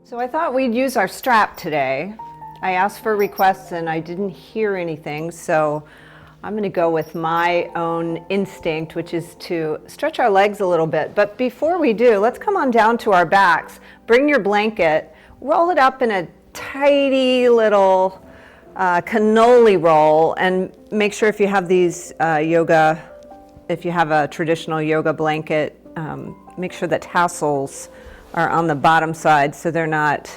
So I thought we'd use our strap today. I asked for requests and I didn't hear anything, so I'm going to go with my own instinct, which is to stretch our legs a little bit. But before we do, let's come on down to our backs. Bring your blanket, roll it up in a tidy little cannoli roll, and make sure if you have these if you have a traditional yoga blanket, make sure the tassels are on the bottom side so they're not,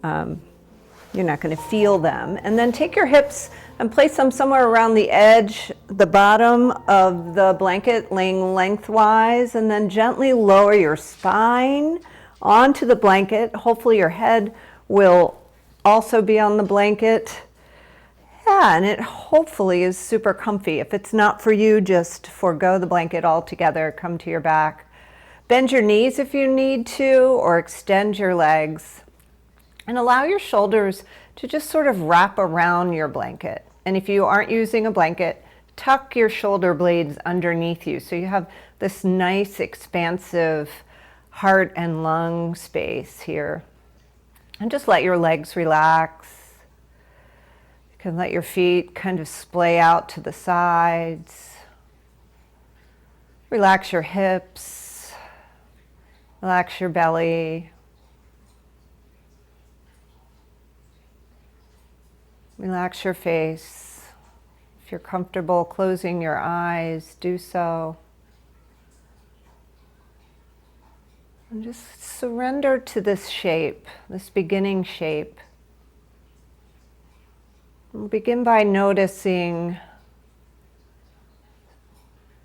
you're not going to feel them. And then take your hips and place them somewhere around the edge, the bottom of the blanket, laying lengthwise, and then gently lower your spine onto the blanket. Hopefully your head will also be on the blanket. Yeah, and it hopefully is super comfy. If it's not for you, just forego the blanket altogether, come to your back. Bend your knees if you need to, or extend your legs. And allow your shoulders to just sort of wrap around your blanket. And if you aren't using a blanket, tuck your shoulder blades underneath you so you have this nice expansive heart and lung space here. And just let your legs relax. You can let your feet kind of splay out to the sides. Relax your hips. Relax your belly. Relax your face. If you're comfortable closing your eyes, do so. And just surrender to this shape, this beginning shape. We'll begin by noticing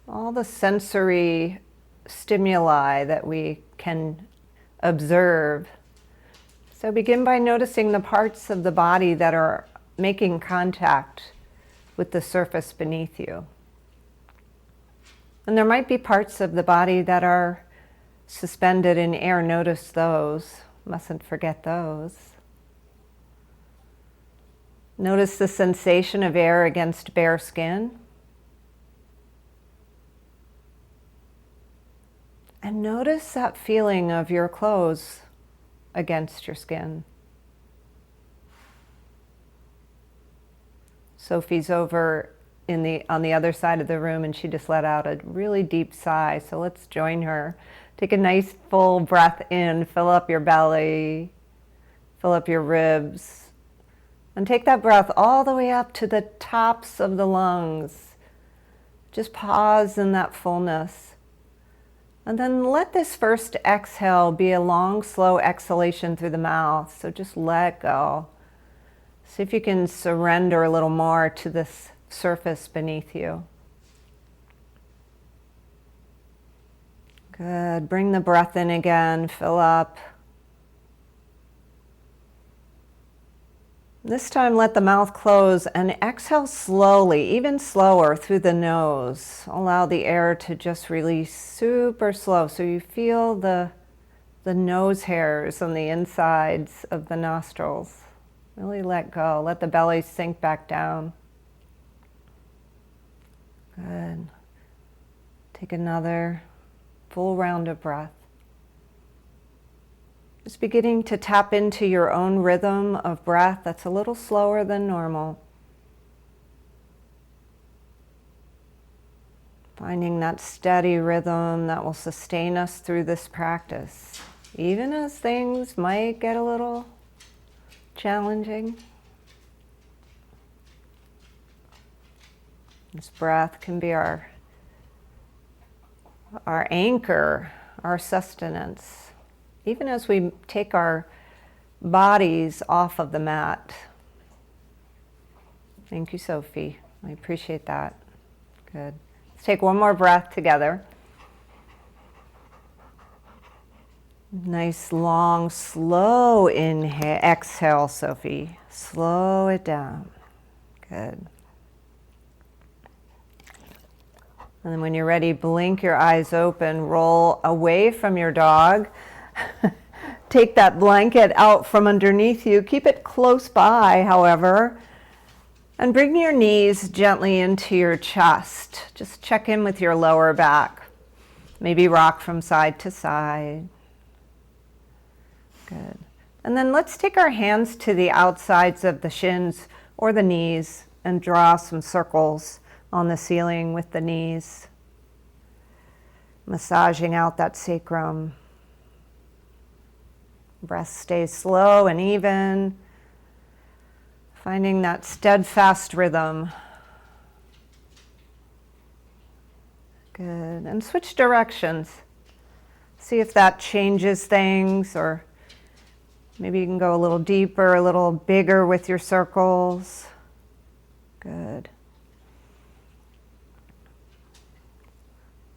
all the sensory stimuli that we can observe. So begin by noticing the parts of the body that are making contact with the surface beneath you. And there might be parts of the body that are suspended in air. Notice those. Mustn't forget those. Notice the sensation of air against bare skin. And notice that feeling of your clothes against your skin. Sophie's over on the other side of the room, and she just let out a really deep sigh. So let's join her. Take a nice full breath in, fill up your belly, fill up your ribs, and take that breath all the way up to the tops of the lungs. Just pause in that fullness. And then let this first exhale be a long, slow exhalation through the mouth. So just let go. See if you can surrender a little more to this surface beneath you. Good. Bring the breath in again. Fill up. This time let the mouth close and exhale slowly, even slower through the nose. Allow the air to just release super slow so you feel the nose hairs on the insides of the nostrils. Really let go. Let the belly sink back down. Good. Take another full round of breath. Just beginning to tap into your own rhythm of breath that's a little slower than normal. Finding that steady rhythm that will sustain us through this practice, even as things might get a little challenging. This breath can be our anchor, our sustenance. Even as we take our bodies off of the mat. Thank you, Sophie. I appreciate that. Good. Let's take one more breath together. Nice, long, slow inhale. Exhale, Sophie. Slow it down. Good. And then when you're ready, blink your eyes open. Roll away from your dog. Take that blanket out from underneath you. Keep it close by, however. And bring your knees gently into your chest. Just check in with your lower back. Maybe rock from side to side. Good. And then let's take our hands to the outsides of the shins or the knees and draw some circles on the ceiling with the knees, massaging out that sacrum. Breath stays slow and even, finding that steadfast rhythm. Good. And switch directions. See if that changes things, or maybe you can go a little deeper, a little bigger with your circles. Good.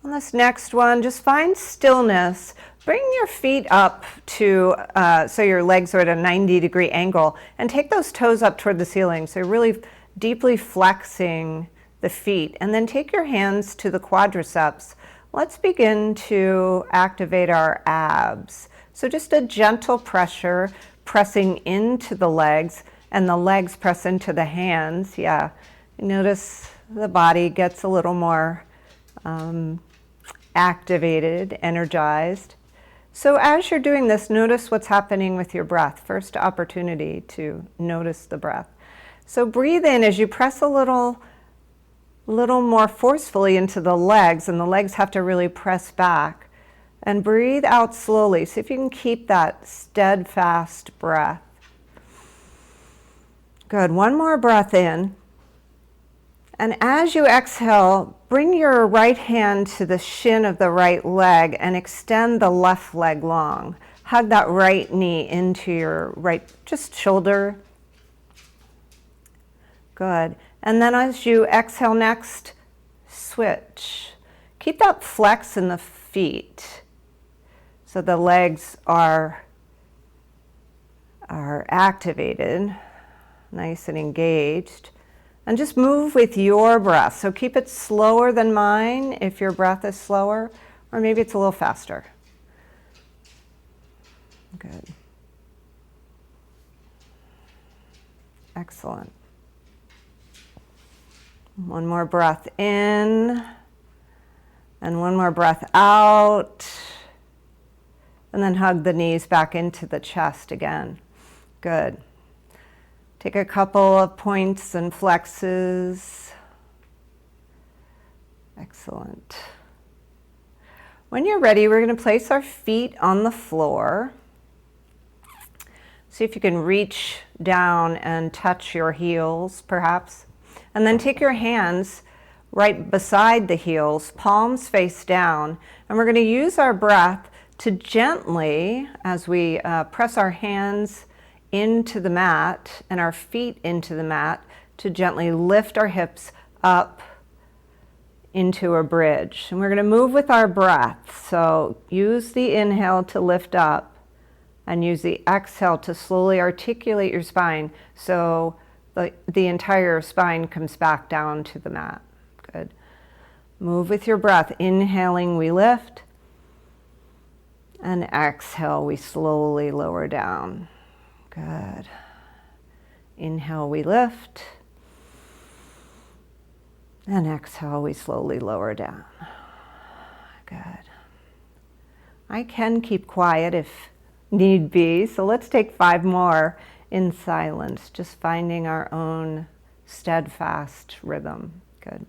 On this next one, just find stillness. Bring your feet up to, so your legs are at a 90-degree angle, and take those toes up toward the ceiling. So you're really deeply flexing the feet. And then take your hands to the quadriceps. Let's begin to activate our abs. So just a gentle pressure, pressing into the legs, and the legs press into the hands. Yeah, notice the body gets a little more activated, energized. So as you're doing this, notice what's happening with your breath. First opportunity to notice the breath. So breathe in as you press a little more forcefully into the legs, and the legs have to really press back. And breathe out slowly. See if you can keep that steadfast breath. Good. One more breath in. And as you exhale, bring your right hand to the shin of the right leg and extend the left leg long. Hug that right knee into your right, just shoulder. Good. And then as you exhale next, switch. Keep that flex in the feet so the legs are activated, nice and engaged. And just move with your breath. So keep it slower than mine if your breath is slower, or maybe it's a little faster. Good. Excellent. One more breath in, and one more breath out. And then hug the knees back into the chest again. Good. Take a couple of points and flexes. Excellent. When you're ready, we're going to place our feet on the floor. See if you can reach down and touch your heels, perhaps. And then take your hands right beside the heels, palms face down. And we're going to use our breath to gently, as we press our hands into the mat and our feet into the mat, to gently lift our hips up into a bridge. And we're going to move with our breath. So use the inhale to lift up and use the exhale to slowly articulate your spine so the entire spine comes back down to the mat. Good. Move with your breath. Inhaling, we lift. And exhale, we slowly lower down. Good. Inhale, we lift. And exhale, we slowly lower down. Good. I can keep quiet if need be, so let's take 5 more in silence, just finding our own steadfast rhythm. Good.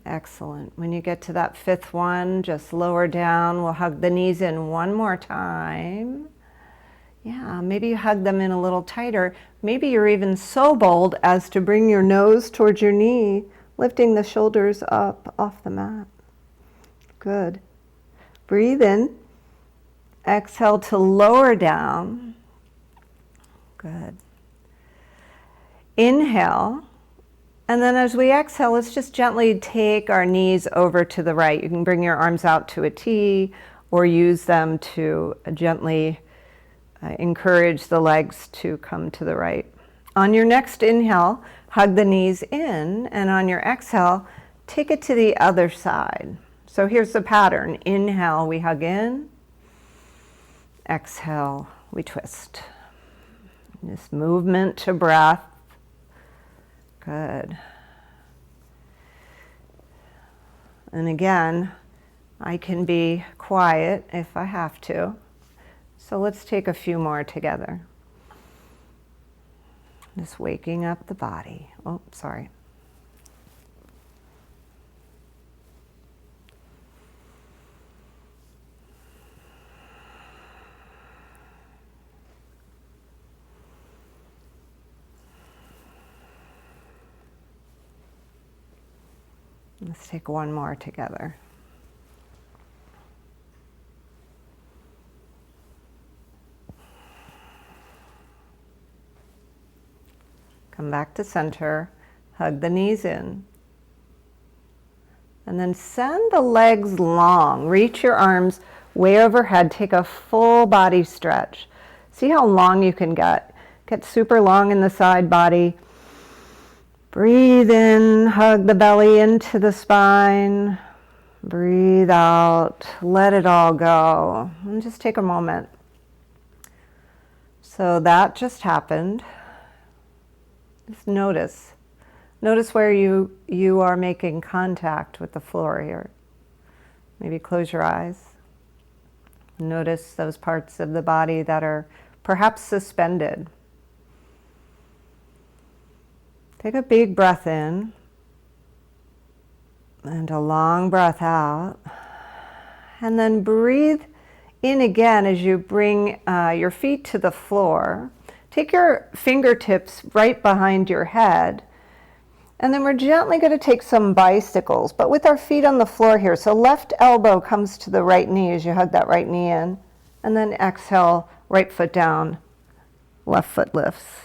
Excellent. When you get to that 5th one, just lower down. We'll hug the knees in one more time. Yeah, maybe you hug them in a little tighter. Maybe you're even so bold as to bring your nose towards your knee, lifting the shoulders up off the mat. Good. Breathe in. Exhale to lower down. Good. Inhale. And then as we exhale, let's just gently take our knees over to the right. You can bring your arms out to a T or use them to gently encourage the legs to come to the right. On your next inhale, hug the knees in, and on your exhale, take it to the other side. So here's the pattern. Inhale, we hug in. Exhale, we twist. This movement to breath. Good. And again, I can be quiet if I have to. So let's take a few more together. Just waking up the body. Oh, sorry. Let's take one more together. Come back to center, hug the knees in. And then send the legs long. Reach your arms way overhead. Take a full body stretch. See how long you can get. Get super long in the side body. Breathe in, hug the belly into the spine. Breathe out, let it all go. And just take a moment. So that just happened. Just notice. Notice where you are making contact with the floor here. Maybe close your eyes. Notice those parts of the body that are perhaps suspended. Take a big breath in and a long breath out. And then breathe in again as you bring your feet to the floor. Take your fingertips right behind your head. And then we're gently going to take some bicycles, but with our feet on the floor here. So left elbow comes to the right knee as you hug that right knee in. And then exhale, right foot down, left foot lifts.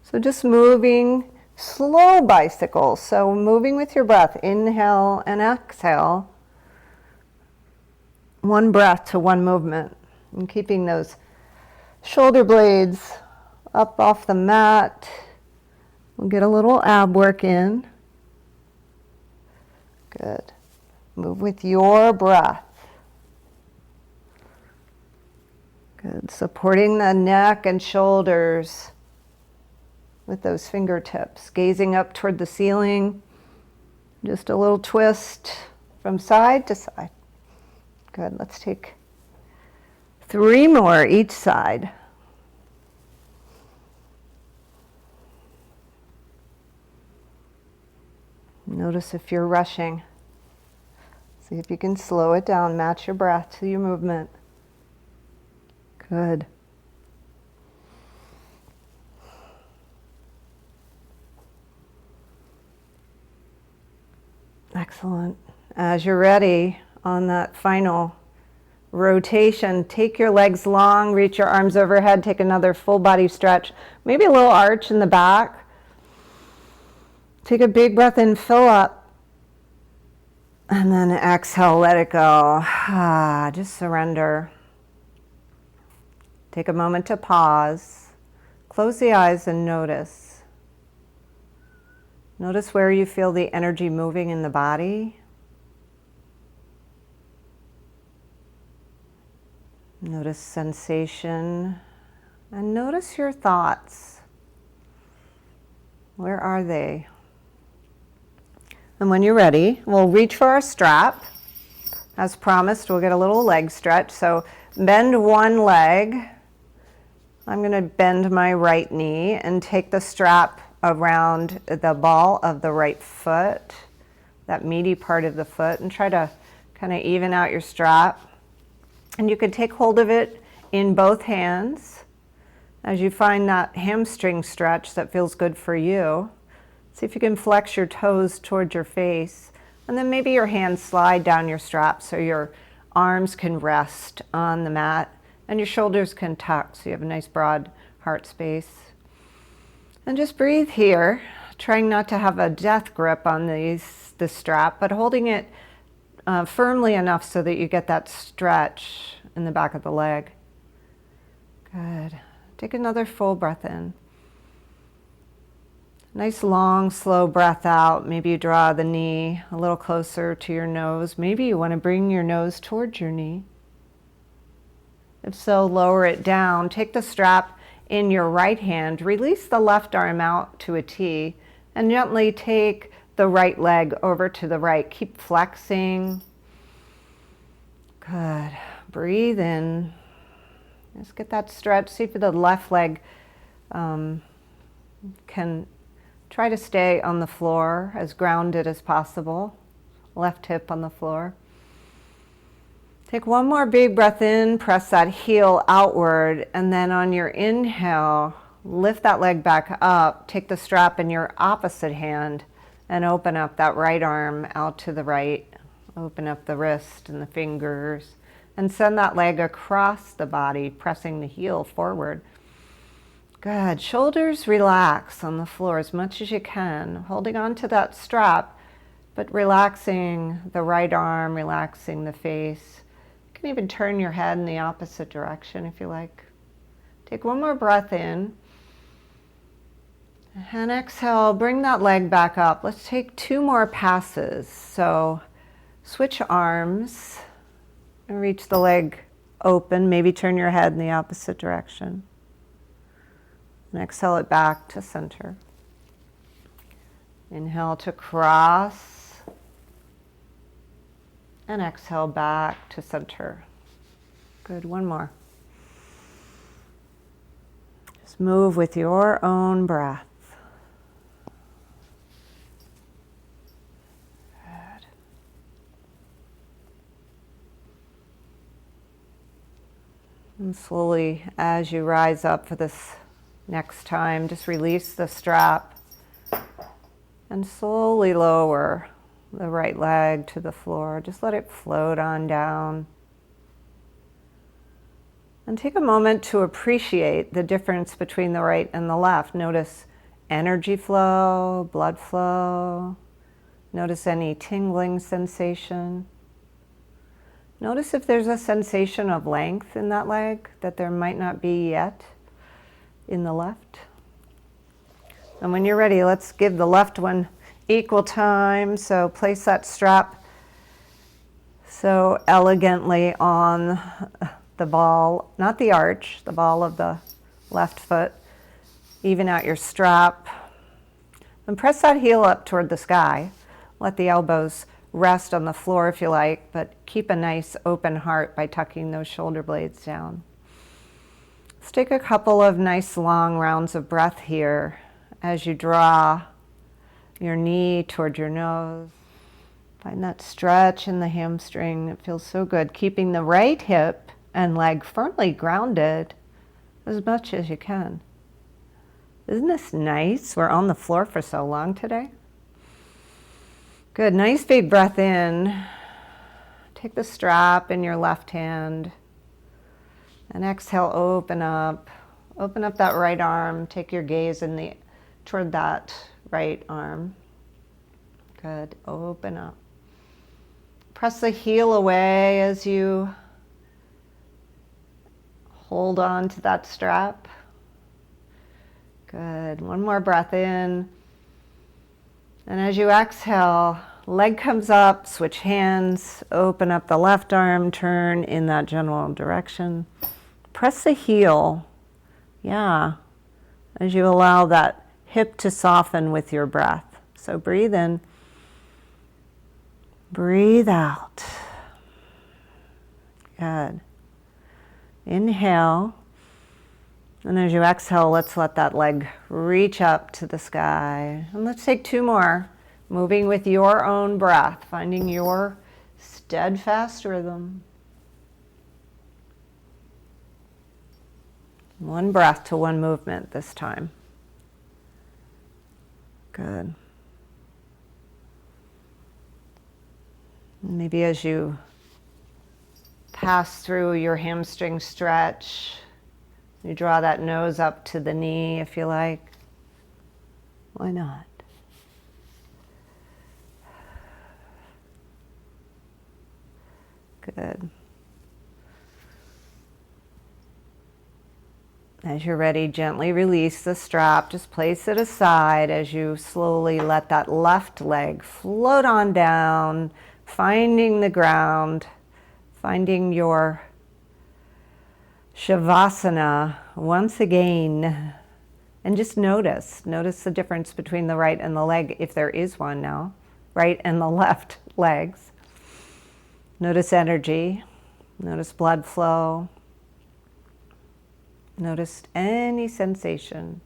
So just moving, slow bicycles. So moving with your breath, inhale and exhale. One breath to one movement. And keeping those shoulder blades up off the mat. We'll get a little ab work in. Good. Move with your breath. Good. Supporting the neck and shoulders with those fingertips. Gazing up toward the ceiling. Just a little twist from side to side. Good. Let's take 3 more each side. Notice if you're rushing. See if you can slow it down, match your breath to your movement. Good. Excellent. As you're ready on that final rotation, take your legs long, reach your arms overhead, take another full body stretch, maybe a little arch in the back. Take a big breath in, fill up, and then exhale, let it go. Just surrender. Take a moment to pause, close the eyes and notice. Notice where you feel the energy moving in the body. Notice sensation, and notice your thoughts. Where are they? And when you're ready, we'll reach for our strap. As promised, we'll get a little leg stretch. So bend one leg. I'm going to bend my right knee and take the strap around the ball of the right foot, that meaty part of the foot, and try to kind of even out your strap. And you can take hold of it in both hands as you find that hamstring stretch that feels good for you. See if you can flex your toes towards your face, and then maybe your hands slide down your strap so your arms can rest on the mat and your shoulders can tuck so you have a nice broad heart space. And just breathe here, trying not to have a death grip on the strap, but holding it firmly enough so that you get that stretch in the back of the leg. Good. Take another full breath in. Nice long, slow breath out. Maybe you draw the knee a little closer to your nose. Maybe you want to bring your nose towards your knee. If so, lower it down. Take the strap in your right hand. Release the left arm out to a T and gently take the right leg over to the right. Keep flexing. Good. Breathe in. Just get that stretch. See if the left leg can try to stay on the floor as grounded as possible. Left hip on the floor. Take one more big breath in, press that heel outward, and then on your inhale, lift that leg back up. Take the strap in your opposite hand and open up that right arm out to the right. Open up the wrist and the fingers and send that leg across the body, pressing the heel forward. Good. Shoulders relax on the floor as much as you can, holding on to that strap, but relaxing the right arm, relaxing the face. You can even turn your head in the opposite direction if you like. Take one more breath in. And exhale, bring that leg back up. Let's take 2 more passes. So switch arms and reach the leg open. Maybe turn your head in the opposite direction. And exhale it back to center. Inhale to cross. And exhale back to center. Good, one more. Just move with your own breath. Good. And slowly, as you rise up for this next time, just release the strap and slowly lower the right leg to the floor. Just let it float on down. And take a moment to appreciate the difference between the right and the left. Notice energy flow, blood flow. Notice any tingling sensation. Notice if there's a sensation of length in that leg that there might not be yet in the left. And when you're ready, let's give the left one equal time. So place that strap so elegantly on the ball, not the arch, the ball of the left foot. Even out your strap. And press that heel up toward the sky. Let the elbows rest on the floor if you like, but keep a nice open heart by tucking those shoulder blades down. Let's take a couple of nice long rounds of breath here as you draw your knee toward your nose. Find that stretch in the hamstring. It feels so good. Keeping the right hip and leg firmly grounded as much as you can. Isn't this nice? We're on the floor for so long today. Good. Nice big breath in. Take the strap in your left hand. And exhale, open up. Open up that right arm. Take your gaze toward that right arm. Good. Open up. Press the heel away as you hold on to that strap. Good. One more breath in. And as you exhale, leg comes up, switch hands, open up the left arm, turn in that general direction. Press the heel, as you allow that hip to soften with your breath. So breathe in, breathe out. Good. Inhale. And as you exhale, let's let that leg reach up to the sky. And let's take 2 more, moving with your own breath, finding your steadfast rhythm. 1 breath to 1 movement this time. Good. Maybe as you pass through your hamstring stretch, you draw that nose up to the knee if you like. Why not? Good. As you're ready, gently release the strap. Just place it aside as you slowly let that left leg float on down, finding the ground, finding your Shavasana once again. And just notice the difference between the right and the leg, if there is one now, right and the left legs. Notice energy, notice blood flow. Notice any sensation,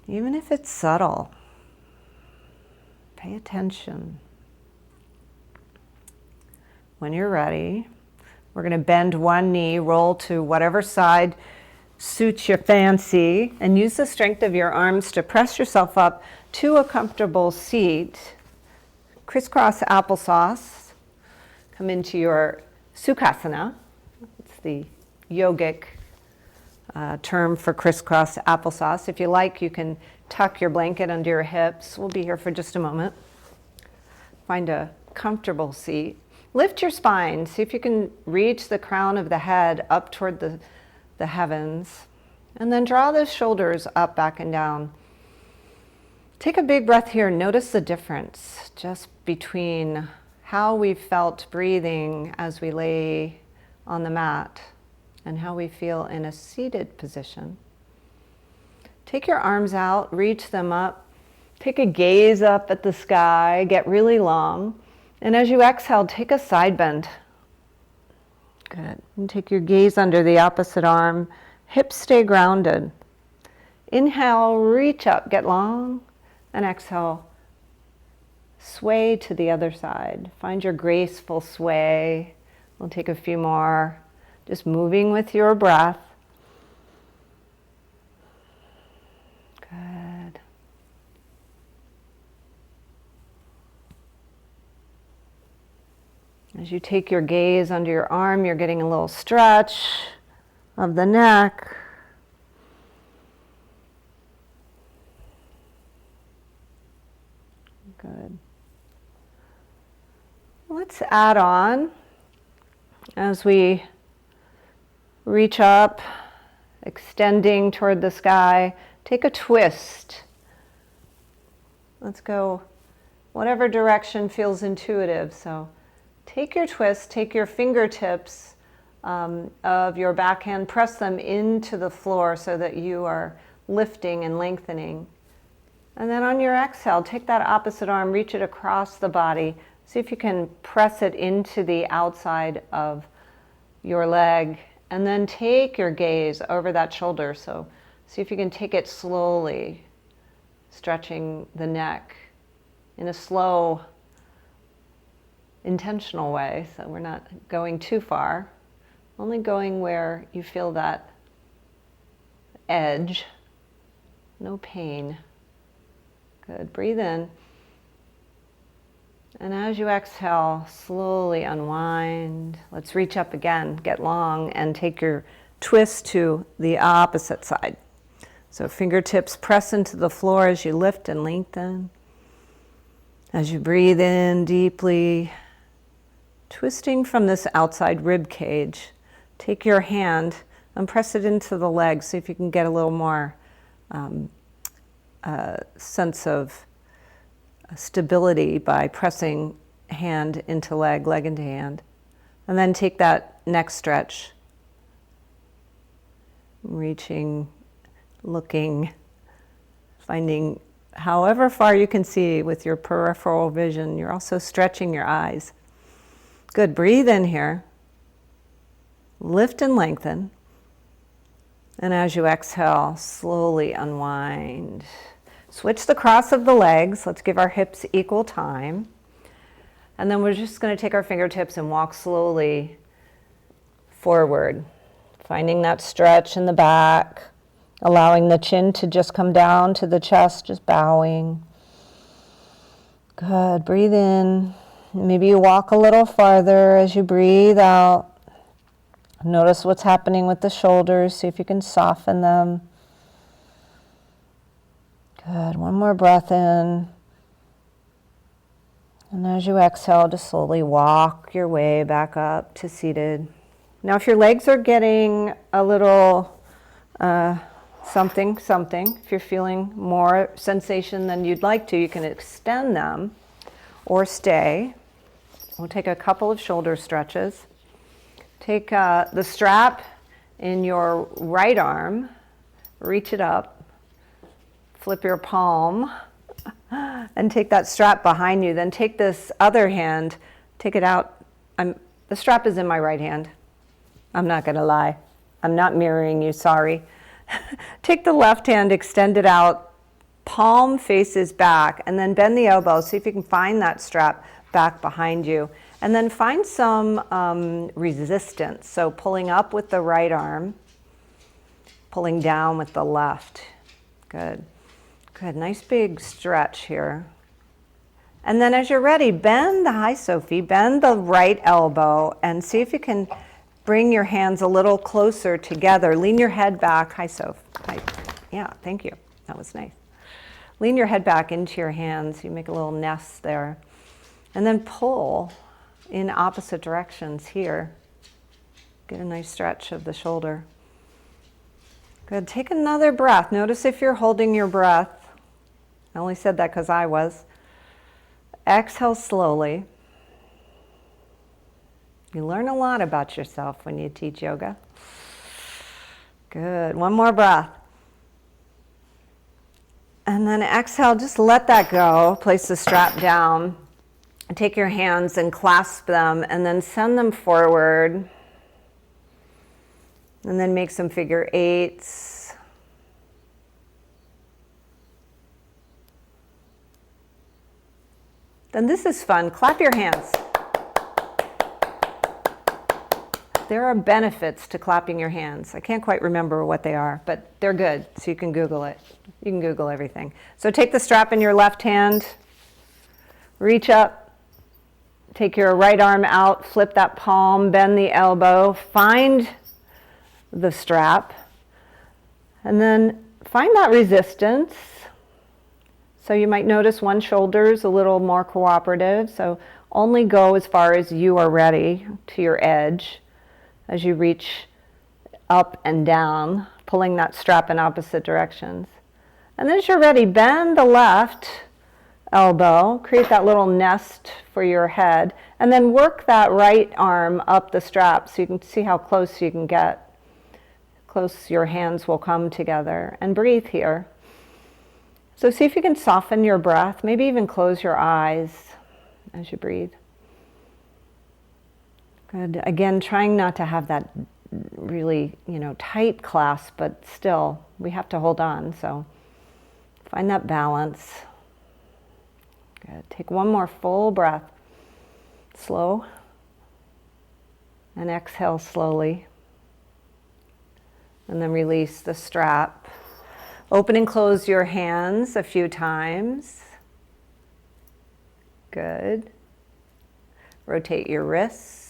even if it's subtle. Pay attention. When you're ready, we're going to bend one knee, roll to whatever side suits your fancy, and use the strength of your arms to press yourself up to a comfortable seat. Crisscross applesauce. Come into your Sukhasana. It's the yogic term for crisscross applesauce. If you like, you can tuck your blanket under your hips. We'll be here for just a moment. Find a comfortable seat. Lift your spine. See if you can reach the crown of the head up toward the heavens. And then draw the shoulders up, back, and down. Take a big breath here. Notice the difference just between how we felt breathing as we lay on the mat and how we feel in a seated position. Take your arms out, reach them up, take a gaze up at the sky, get really long, and as you exhale, take a side bend. Good. And take your gaze under the opposite arm, hips stay grounded. Inhale, reach up, get long, and exhale, sway to the other side. Find your graceful sway. We'll take a few more. Just moving with your breath. Good. As you take your gaze under your arm, you're getting a little stretch of the neck. Good. Let's add on as we reach up, extending toward the sky. Take a twist. Let's go whatever direction feels intuitive. So take your twist, take your fingertips of your backhand, press them into the floor so that you are lifting and lengthening. And then on your exhale, take that opposite arm, reach it across the body. See if you can press it into the outside of your leg. And then take your gaze over that shoulder. So see if you can take it slowly, stretching the neck in a slow, intentional way. So we're not going too far, only going where you feel that edge, no pain. Good. Breathe in. And as you exhale, slowly unwind. Let's reach up again, get long, and take your twist to the opposite side. So fingertips press into the floor as you lift and lengthen. As you breathe in deeply, twisting from this outside rib cage, take your hand and press it into the leg. See if you can get a little more sense of stability by pressing hand into leg, leg into hand. And then take that next stretch. Reaching, looking, finding however far you can see with your peripheral vision. You're also stretching your eyes. Good. Breathe in here. Lift and lengthen. And as you exhale, slowly unwind. Switch the cross of the legs. Let's give our hips equal time. And then we're just going to take our fingertips and walk slowly forward, finding that stretch in the back, allowing the chin to just come down to the chest, just bowing. Good. Breathe in. Maybe you walk a little farther as you breathe out. Notice what's happening with the shoulders. See if you can soften them. Good. One more breath in. And as you exhale, just slowly walk your way back up to seated. Now if your legs are getting a little something, if you're feeling more sensation than you'd like to, you can extend them or stay. We'll take a couple of shoulder stretches. Take the strap in your right arm, reach it up, flip your palm, and take that strap behind you. Then take this other hand, take it out. The strap is in my right hand. I'm not going to lie. I'm not mirroring you, sorry. Take the left hand, extend it out, palm faces back, and then bend the elbow. See if you can find that strap back behind you. And then find some resistance. So pulling up with the right arm, pulling down with the left. Good. Good. Nice big stretch here. And then as you're ready, bend the, hi Sophie, bend the right elbow and see if you can bring your hands a little closer together. Lean your head back. Hi, Soph. Hi. Yeah, thank you. That was nice. Lean your head back into your hands. You make a little nest there. And then pull in opposite directions here. Get a nice stretch of the shoulder. Good. Take another breath. Notice if you're holding your breath. I only said that because I was. Exhale slowly. You learn a lot about yourself when you teach yoga. Good. One more breath. And then exhale, just let that go. Place the strap down. And take your hands and clasp them and then send them forward. And then make some figure eights. Then this is fun. Clap your hands. There are benefits to clapping your hands. I can't quite remember what they are, but they're good, so you can Google it. You can Google everything. So take the strap in your left hand, reach up, take your right arm out, flip that palm, bend the elbow, find the strap, and then find that resistance. So you might notice one shoulder's a little more cooperative, so only go as far as you are ready to your edge. As you reach up and down, pulling that strap in opposite directions. And then as you're ready, bend the left elbow, create that little nest for your head, and then work that right arm up the strap so you can see how close you can get. Close your hands will come together. And breathe here. So see if you can soften your breath, maybe even close your eyes as you breathe. Good. Again, trying not to have that really, tight clasp, but still, we have to hold on. So find that balance. Good. Take one more full breath. Slow. And exhale slowly. And then release the strap. Open and close your hands a few times. Good. Rotate your wrists.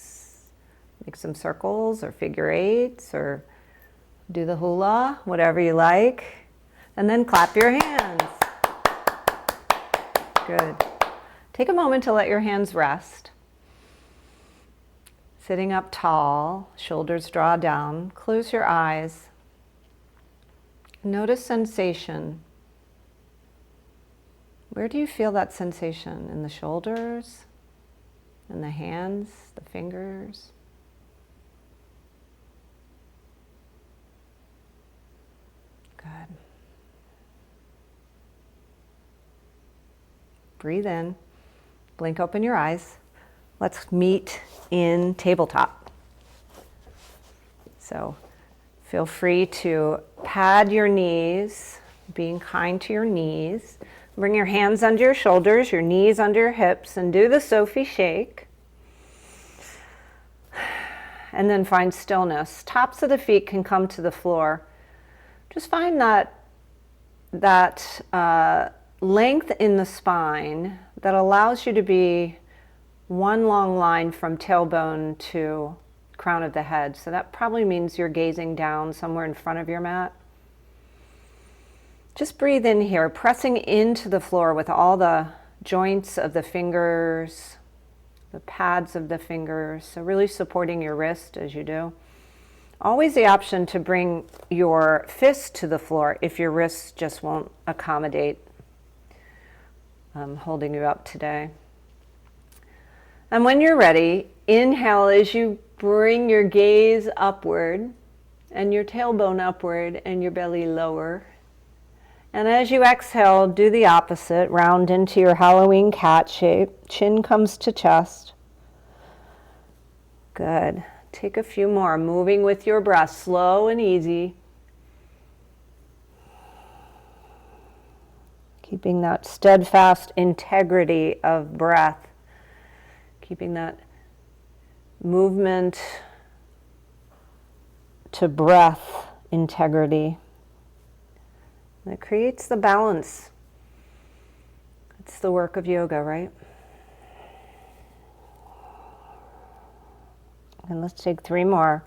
Make some circles or figure eights or do the hula, whatever you like. And then clap your hands. Good. Take a moment to let your hands rest. Sitting up tall, shoulders draw down. Close your eyes. Notice sensation. Where do you feel that sensation? In the shoulders? In the hands? The fingers? Good. Breathe in. Blink open your eyes. Let's meet in tabletop. So feel free to pad your knees, being kind to your knees. Bring your hands under your shoulders, your knees under your hips, and do the Sophie shake. And then find stillness. Tops of the feet can come to the floor. Just find that length in the spine that allows you to be one long line from tailbone to crown of the head. So that probably means you're gazing down somewhere in front of your mat. Just breathe in here, pressing into the floor with all the joints of the fingers, the pads of the fingers. So really supporting your wrist as you do. Always the option to bring your fist to the floor if your wrists just won't accommodate holding you up today. And when you're ready, inhale as you bring your gaze upward and your tailbone upward and your belly lower. And as you exhale, do the opposite. Round into your Halloween cat shape. Chin comes to chest. Good. Take a few more, moving with your breath, slow and easy. Keeping that steadfast integrity of breath. Keeping that movement to breath integrity. That creates the balance. It's the work of yoga, right? And let's take 3 more.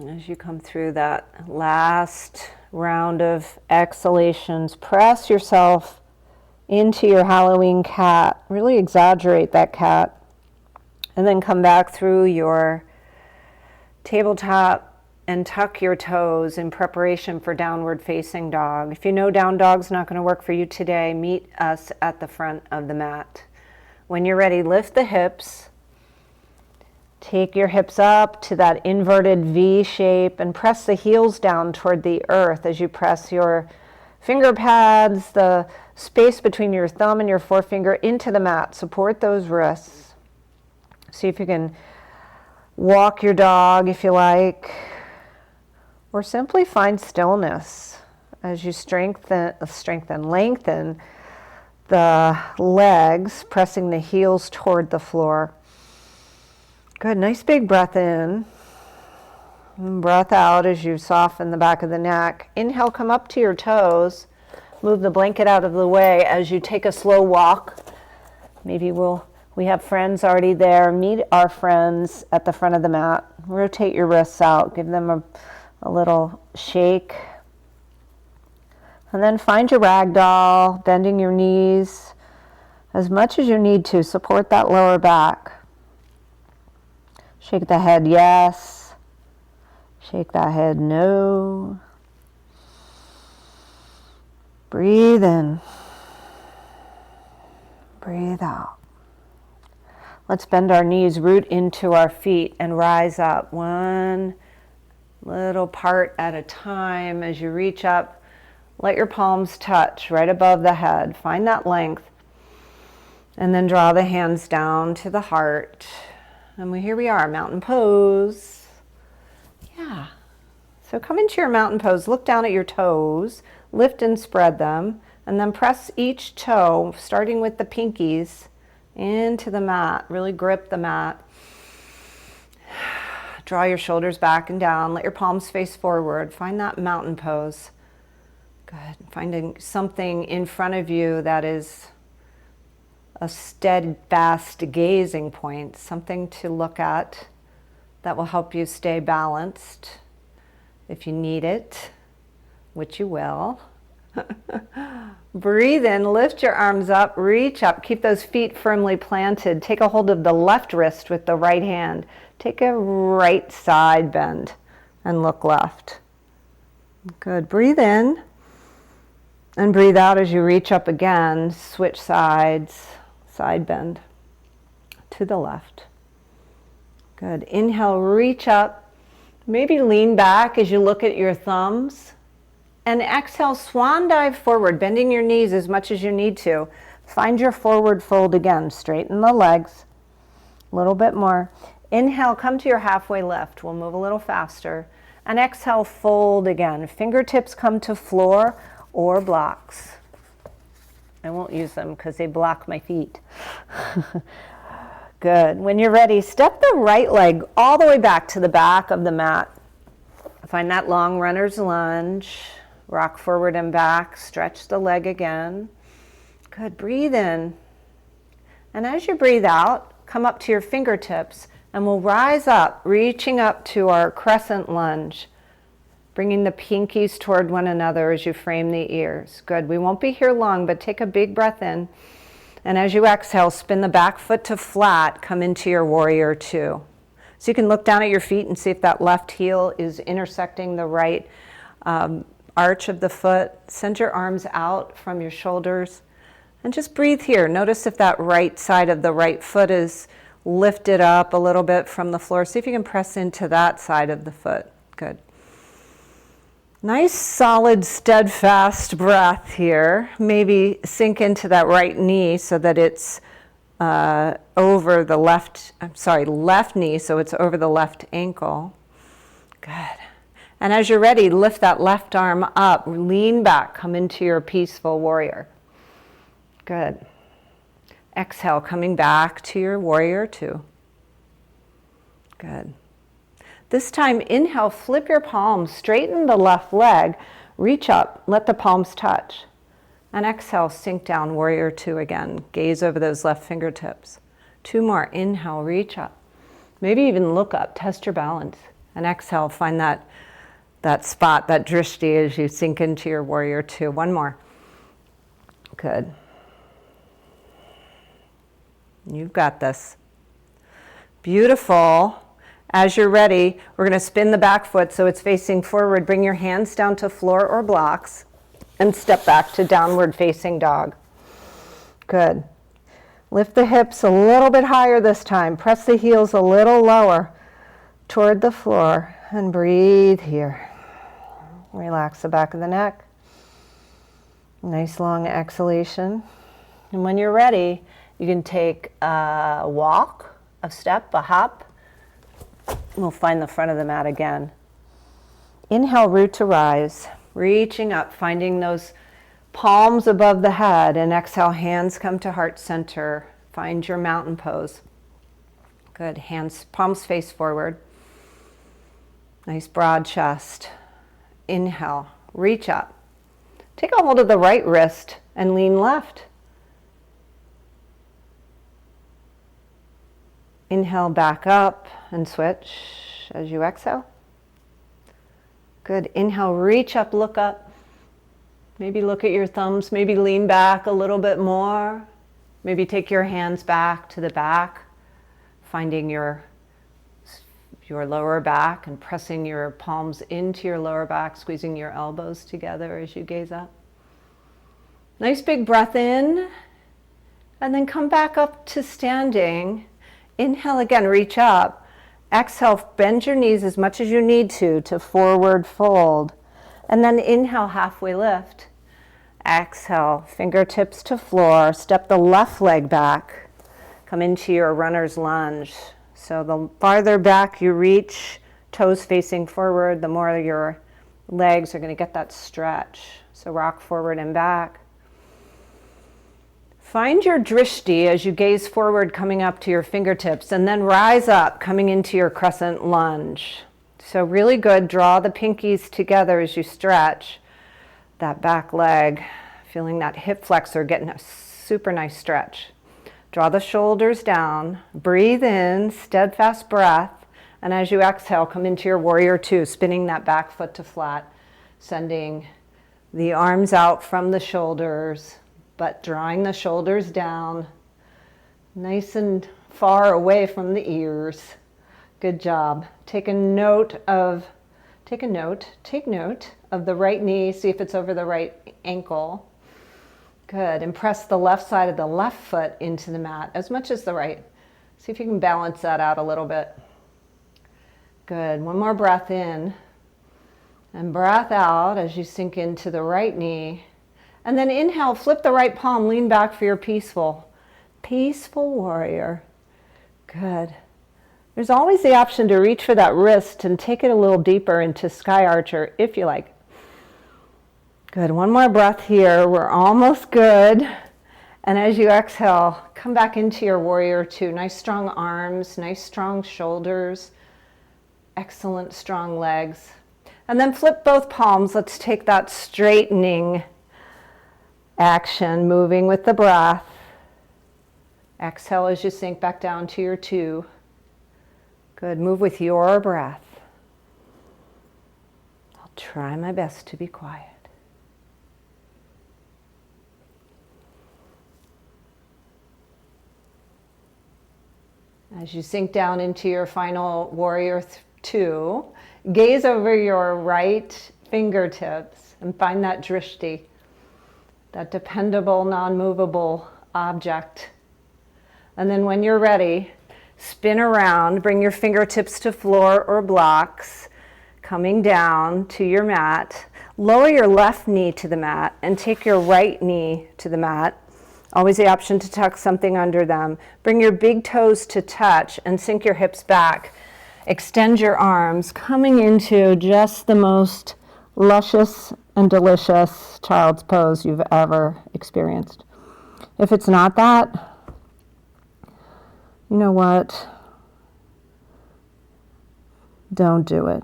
As you come through that last round of exhalations, press yourself into your Halloween cat. Really exaggerate that cat. And then come back through your tabletop and tuck your toes in preparation for downward facing dog. If you know down dog's not going to work for you today, meet us at the front of the mat. When you're ready, lift the hips. Take your hips up to that inverted V shape and press the heels down toward the earth as you press your finger pads, the space between your thumb and your forefinger into the mat. Support those wrists. See if you can walk your dog if you like, or simply find stillness as you lengthen the legs, pressing the heels toward the floor. Good, nice big breath in. And breath out as you soften the back of the neck. Inhale, come up to your toes. Move the blanket out of the way as you take a slow walk. Maybe we have friends already there. Meet our friends at the front of the mat. Rotate your wrists out. Give them a little shake. And then find your ragdoll, bending your knees as much as you need to. Support that lower back. Shake the head, yes. Shake that head, no. Breathe in. Breathe out. Let's bend our knees, root into our feet, and rise up. One little part at a time. As you reach up, let your palms touch right above the head. Find that length. And then draw the hands down to the heart. And here we are, mountain pose. Yeah. So come into your mountain pose. Look down at your toes. Lift and spread them. And then press each toe, starting with the pinkies, into the mat. Really grip the mat. Draw your shoulders back and down. Let your palms face forward. Find that mountain pose. Good. Finding something in front of you that is a steadfast gazing point, something to look at that will help you stay balanced if you need it, which you will. Breathe in, lift your arms up, reach up, keep those feet firmly planted. Take a hold of the left wrist with the right hand. Take a right side bend and look left. Good. Breathe in and breathe out as you reach up again. Switch sides. Side bend to the left. Good. Inhale, reach up. Maybe lean back as you look at your thumbs. And exhale, swan dive forward, bending your knees as much as you need to. Find your forward fold again. Straighten the legs. A little bit more. Inhale, come to your halfway lift. We'll move a little faster. And exhale, fold again. Fingertips come to floor or blocks. I won't use them because they block my feet. Good. When you're ready, step the right leg all the way back to the back of the mat. Find that long runner's lunge. Rock forward and back, stretch the leg again. Good, breathe in. And as you breathe out, come up to your fingertips and we'll rise up, reaching up to our crescent lunge, bringing the pinkies toward one another as you frame the ears. Good, we won't be here long, but take a big breath in. And as you exhale, spin the back foot to flat, come into your warrior two. So you can look down at your feet and see if that left heel is intersecting the right arch of the foot. Send your arms out from your shoulders and just breathe here. Notice if that right side of the right foot is lifted up a little bit from the floor. See if you can press into that side of the foot. Good. Nice, solid, steadfast breath here. Maybe sink into that right knee so that it's over the left knee, so it's over the left ankle. Good. And as you're ready, lift that left arm up, lean back, come into your peaceful warrior. Good. Exhale, coming back to your warrior two. Good. This time, inhale, flip your palms, straighten the left leg, reach up, let the palms touch. And exhale, sink down, warrior two again. Gaze over those left fingertips. Two more, inhale, reach up. Maybe even look up, test your balance. And exhale, find that spot, that drishti as you sink into your warrior two. One more. Good. You've got this. Beautiful. As you're ready, we're going to spin the back foot so it's facing forward. Bring your hands down to floor or blocks and step back to downward facing dog. Good. Lift the hips a little bit higher this time. Press the heels a little lower toward the floor and breathe here. Relax the back of the neck. Nice long exhalation. And when you're ready, you can take a walk, a step, a hop. We'll find the front of the mat again. Inhale, root to rise. Reaching up, finding those palms above the head, and exhale, hands come to heart center. Find your mountain pose. Good, hands, palms face forward. Nice broad chest. Inhale, reach up. Take a hold of the right wrist and lean left. Inhale, back up and switch as you exhale. Good. Inhale, reach up, look up. Maybe look at your thumbs. Maybe lean back a little bit more. Maybe take your hands back to the back, finding your lower back and pressing your palms into your lower back, squeezing your elbows together as you gaze up. Nice big breath in, and then come back up to standing. Inhale again, reach up. Exhale, bend your knees as much as you need to forward fold. And then inhale, halfway lift. Exhale, fingertips to floor. Step the left leg back. Come into your runner's lunge. So the farther back you reach, toes facing forward, the more your legs are going to get that stretch. So rock forward and back. Find your drishti as you gaze forward, coming up to your fingertips, and then rise up, coming into your crescent lunge. So really good. Draw the pinkies together as you stretch that back leg, feeling that hip flexor getting a super nice stretch. Draw the shoulders down, breathe in, steadfast breath, and as you exhale, come into your warrior two, spinning that back foot to flat, sending the arms out from the shoulders, but drawing the shoulders down, nice and far away from the ears. Good job. Take note of the right knee, see if it's over the right ankle. Good, and press the left side of the left foot into the mat as much as the right. See if you can balance that out a little bit. Good, one more breath in, and breath out as you sink into the right knee. And then inhale, flip the right palm, lean back for your peaceful warrior. Good. There's always the option to reach for that wrist and take it a little deeper into sky archer if you like. Good, one more breath here. We're almost good. And as you exhale, come back into your warrior two. Nice strong arms, nice strong shoulders, excellent strong legs. And then flip both palms. Let's take that straightening action, moving with the breath. Exhale as you sink back down to your 2. Good. Move with your breath. I'll try my best to be quiet. As you sink down into your final warrior 2, gaze over your right fingertips and find that drishti, that dependable, non-movable object. And then when you're ready, spin around, bring your fingertips to floor or blocks, coming down to your mat. Lower your left knee to the mat and take your right knee to the mat. Always the option to tuck something under them. Bring your big toes to touch and sink your hips back. Extend your arms, coming into just the most luscious and delicious child's pose you've ever experienced. If it's not that, you know what? Don't do it.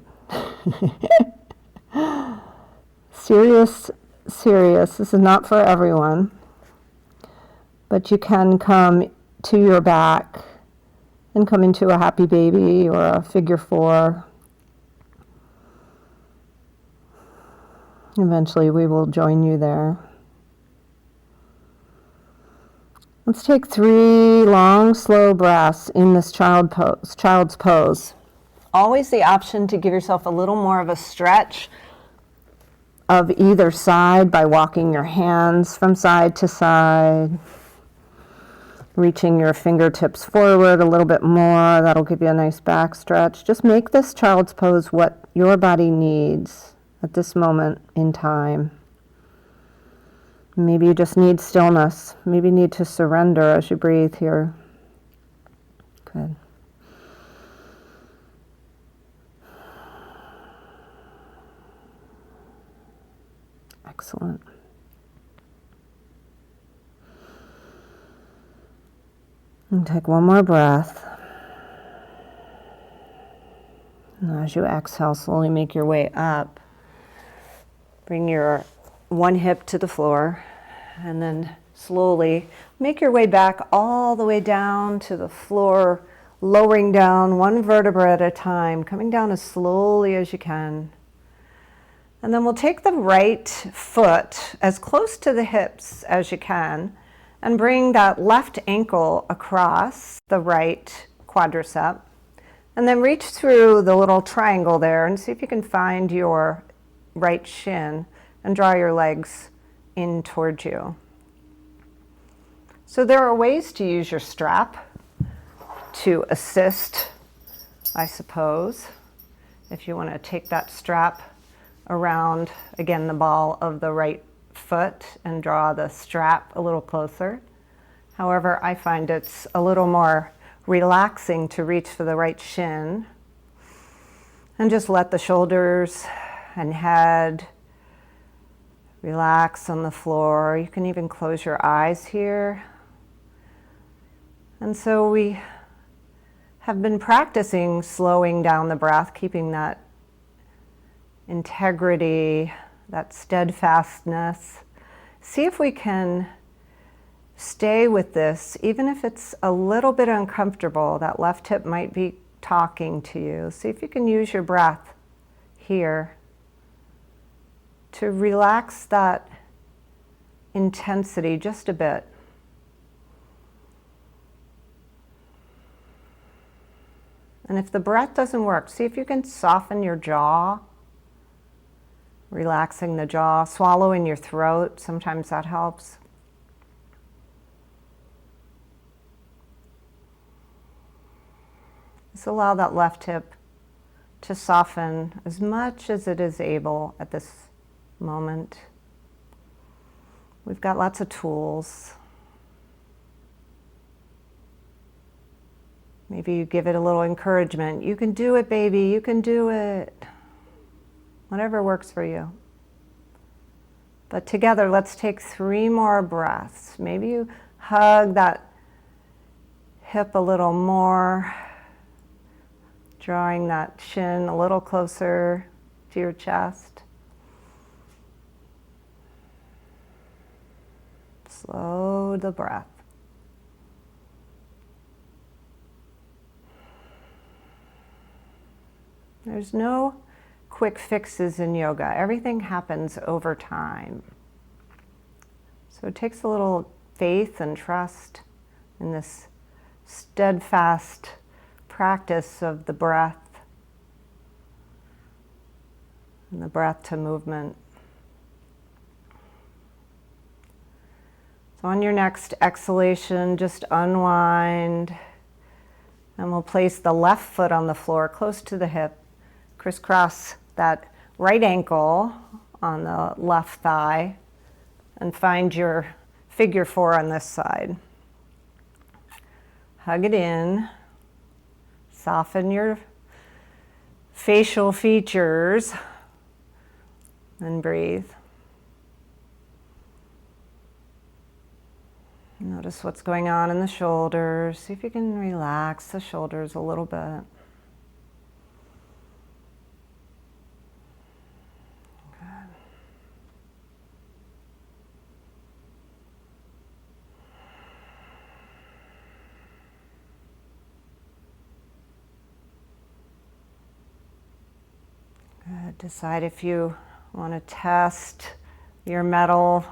Serious. This is not for everyone. But you can come to your back and come into a happy baby or a figure 4. Eventually we will join you there. Let's take 3 long, slow breaths in this child's pose. Always the option to give yourself a little more of a stretch of either side by walking your hands from side to side. Reaching your fingertips forward a little bit more. That'll give you a nice back stretch. Just make this child's pose what your body needs at this moment in time. Maybe you just need stillness. Maybe you need to surrender as you breathe here. Good. Excellent. And take one more breath. And as you exhale, slowly make your way up. Bring your one hip to the floor, and then slowly make your way back all the way down to the floor, lowering down one vertebra at a time, coming down as slowly as you can. And then we'll take the right foot as close to the hips as you can, and bring that left ankle across the right quadricep. And then reach through the little triangle there and see if you can find your right shin and draw your legs in towards you. So there are ways to use your strap to assist, I suppose. If you want to take that strap around, again, the ball of the right foot and draw the strap a little closer. However, I find it's a little more relaxing to reach for the right shin and just let the shoulders and head relax on the floor. You can even close your eyes here. And so we have been practicing slowing down the breath, keeping that integrity, that steadfastness. See if we can stay with this, even if it's a little bit uncomfortable. That left hip might be talking to you. See if you can use your breath here to relax that intensity just a bit. And if the breath doesn't work, see if you can soften your jaw. Relaxing the jaw, swallow in your throat, sometimes that helps. Just allow that left hip to soften as much as it is able at this moment. We've got lots of tools. Maybe you give it a little encouragement. You can do it, baby, you can do it. Whatever works for you. But together, let's take 3 more breaths. Maybe you hug that hip a little more, drawing that shin a little closer. to your chest. Slow the breath. There's no quick fixes in yoga. Everything happens over time. So it takes a little faith and trust in this steadfast practice of the breath and the breath to movement. So on your next exhalation, just unwind, and we'll place the left foot on the floor close to the hip. Crisscross that right ankle on the left thigh and find your figure 4 on this side. Hug it in, soften your facial features, and breathe. Notice what's going on in the shoulders. See if you can relax the shoulders a little bit. Decide if you want to test your metal.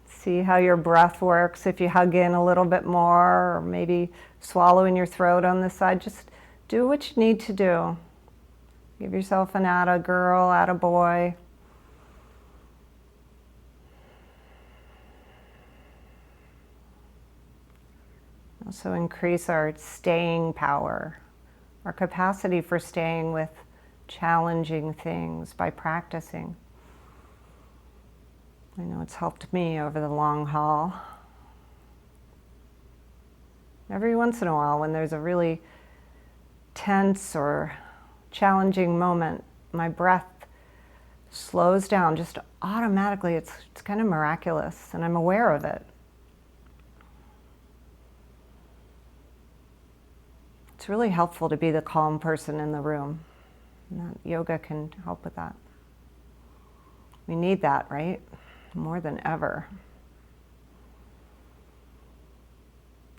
See how your breath works. If you hug in a little bit more, or maybe swallow in your throat on this side, just do what you need to do. Give yourself an atta girl, atta boy. Also increase our staying power, our capacity for staying with challenging things by practicing. I know it's helped me over the long haul. Every once in a while, when there's a really tense or challenging moment, my breath slows down just automatically. It's kind of miraculous, and I'm aware of it. It's really helpful to be the calm person in the room. And that yoga can help with that. We need that, right? More than ever.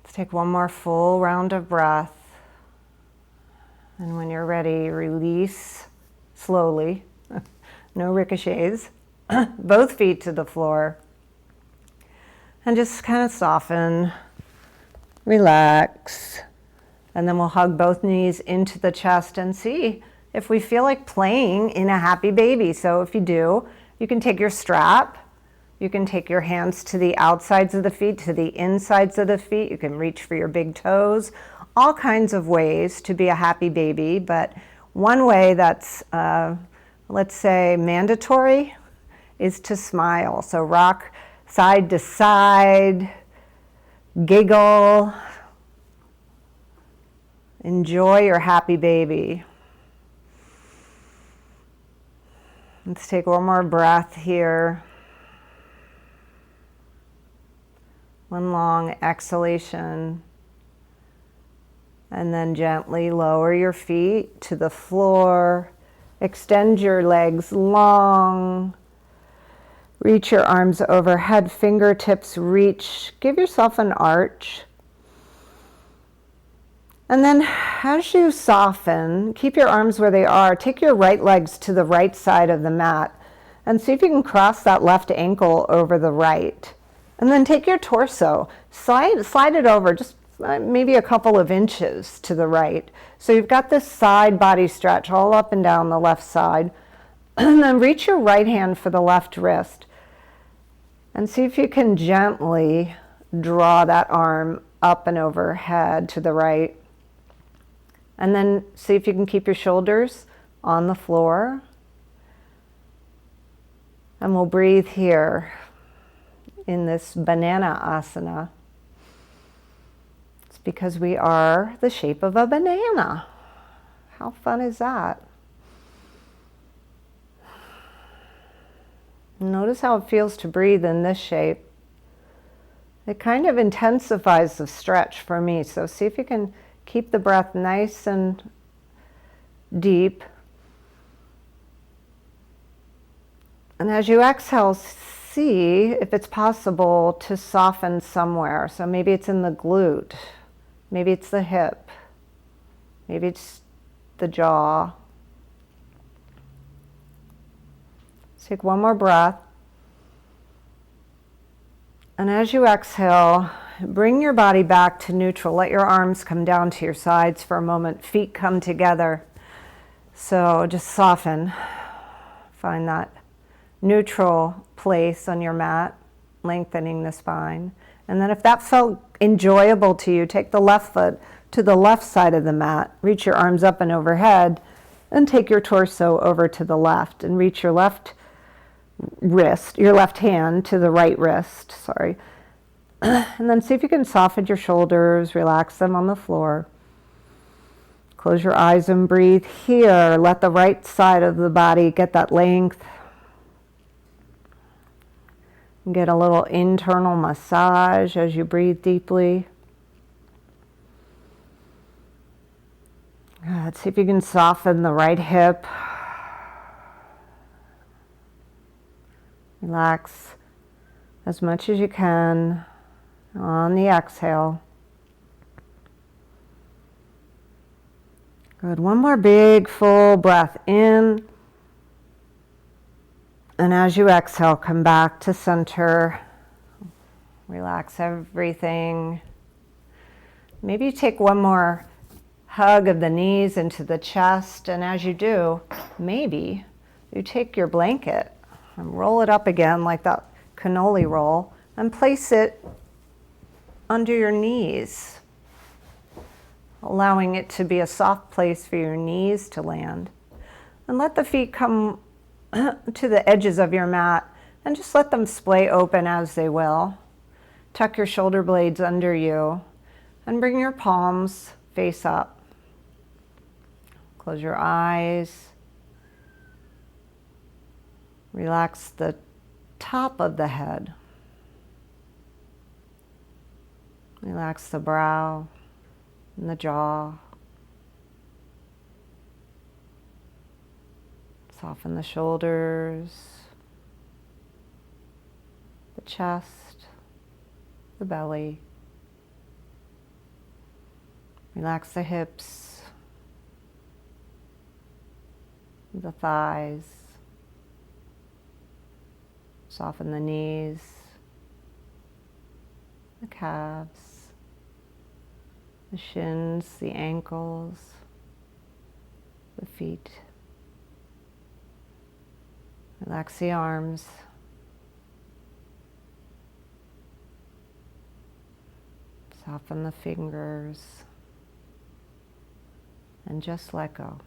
Let's take one more full round of breath. And when you're ready, release slowly. No ricochets. Both feet to the floor. And just kind of soften, relax. And then we'll hug both knees into the chest and see if we feel like playing in a happy baby. So if you do, you can take your strap, you can take your hands to the outsides of the feet, to the insides of the feet, you can reach for your big toes, all kinds of ways to be a happy baby. But one way that's, let's say, mandatory is to smile. So rock side to side, giggle, enjoy your happy baby. Let's take one more breath here. One long exhalation. And then gently lower your feet to the floor. Extend your legs long. Reach your arms overhead, fingertips reach. Give yourself an arch. And then as you soften, keep your arms where they are. Take your right legs to the right side of the mat and see if you can cross that left ankle over the right. And then take your torso, slide it over just maybe a couple of inches to the right. So you've got this side body stretch all up and down the left side. And then reach your right hand for the left wrist. And see if you can gently draw that arm up and overhead to the right. And then see if you can keep your shoulders on the floor. And we'll breathe here in this banana asana. It's because we are the shape of a banana. How fun is that? Notice how it feels to breathe in this shape. It kind of intensifies the stretch for me. So see if you can keep the breath nice and deep. And as you exhale, see if it's possible to soften somewhere. So maybe it's in the glute, maybe it's the hip, maybe it's the jaw. Take one more breath. And as you exhale, bring your body back to neutral. Let your arms come down to your sides for a moment. Feet come together. So just soften. Find that neutral place on your mat, lengthening the spine. And then if that felt enjoyable to you, take the left foot to the left side of the mat. Reach your arms up and overhead, and take your torso over to the left, and reach your left wrist, your left hand to the right wrist, sorry. And then see if you can soften your shoulders, relax them on the floor. Close your eyes and breathe here. Let the right side of the body get that length. Get a little internal massage as you breathe deeply. Let's see if you can soften the right hip. Relax as much as you can on the exhale. Good. One more big full breath in. And as you exhale, come back to center. Relax everything. Maybe you take one more hug of the knees into the chest. And as you do, maybe you take your blanket and roll it up again like that cannoli roll and place it under your knees, allowing it to be a soft place for your knees to land. And let the feet come to the edges of your mat and just let them splay open as they will. Tuck your shoulder blades under you and bring your palms face up. Close your eyes. Relax the top of the head. Relax the brow and the jaw. Soften the shoulders, the chest, the belly. Relax the hips, the thighs. Soften the knees, the calves, the shins, the ankles, the feet. Relax the arms. Soften the fingers. And just let go.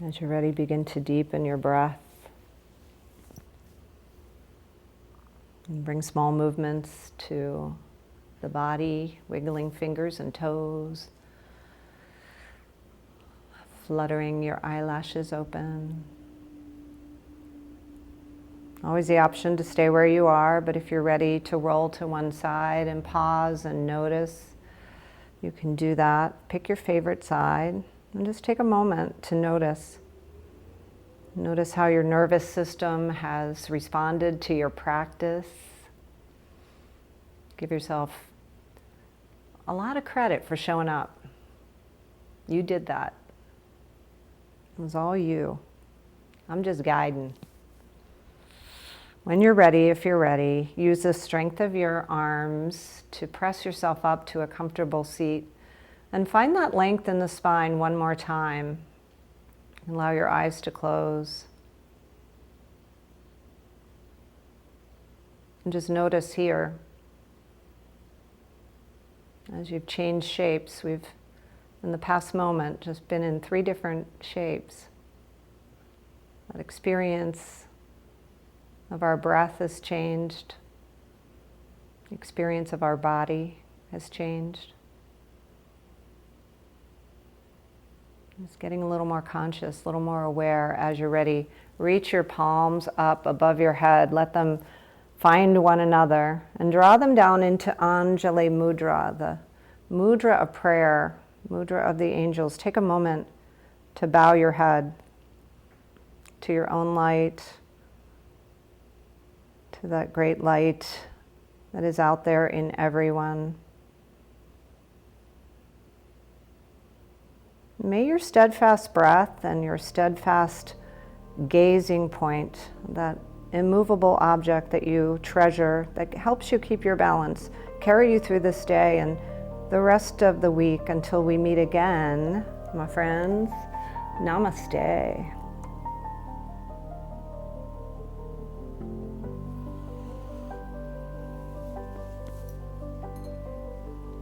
As you're ready, begin to deepen your breath. And bring small movements to the body, wiggling fingers and toes, fluttering your eyelashes open. Always the option to stay where you are, but if you're ready to roll to one side and pause and notice, you can do that. Pick your favorite side and just take a moment to notice. Notice how your nervous system has responded to your practice. Give yourself a lot of credit for showing up. You did that. It was all you. I'm just guiding. When you're ready, if you're ready, use the strength of your arms to press yourself up to a comfortable seat and find that length in the spine one more time. Allow your eyes to close. And just notice here, as you've changed shapes, we've, in the past moment, just been in 3 different shapes. That experience of our breath has changed. The experience of our body has changed. Just getting a little more conscious, a little more aware. As you're ready, reach your palms up above your head. Let them find one another and draw them down into Anjali Mudra, the mudra of prayer, mudra of the angels. Take a moment to bow your head to your own light, to that great light that is out there in everyone. May your steadfast breath and your steadfast gazing point, that immovable object that you treasure, that helps you keep your balance, carry you through this day and the rest of the week until we meet again, my friends. Namaste.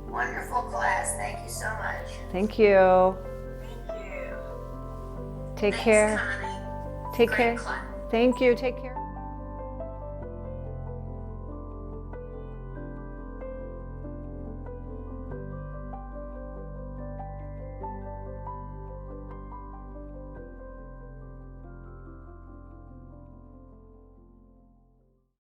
Wonderful class. Thank you so much. Thank you. Thank you. Take Thanks, care. Connie. Take Great care. class. Thank you. Take care.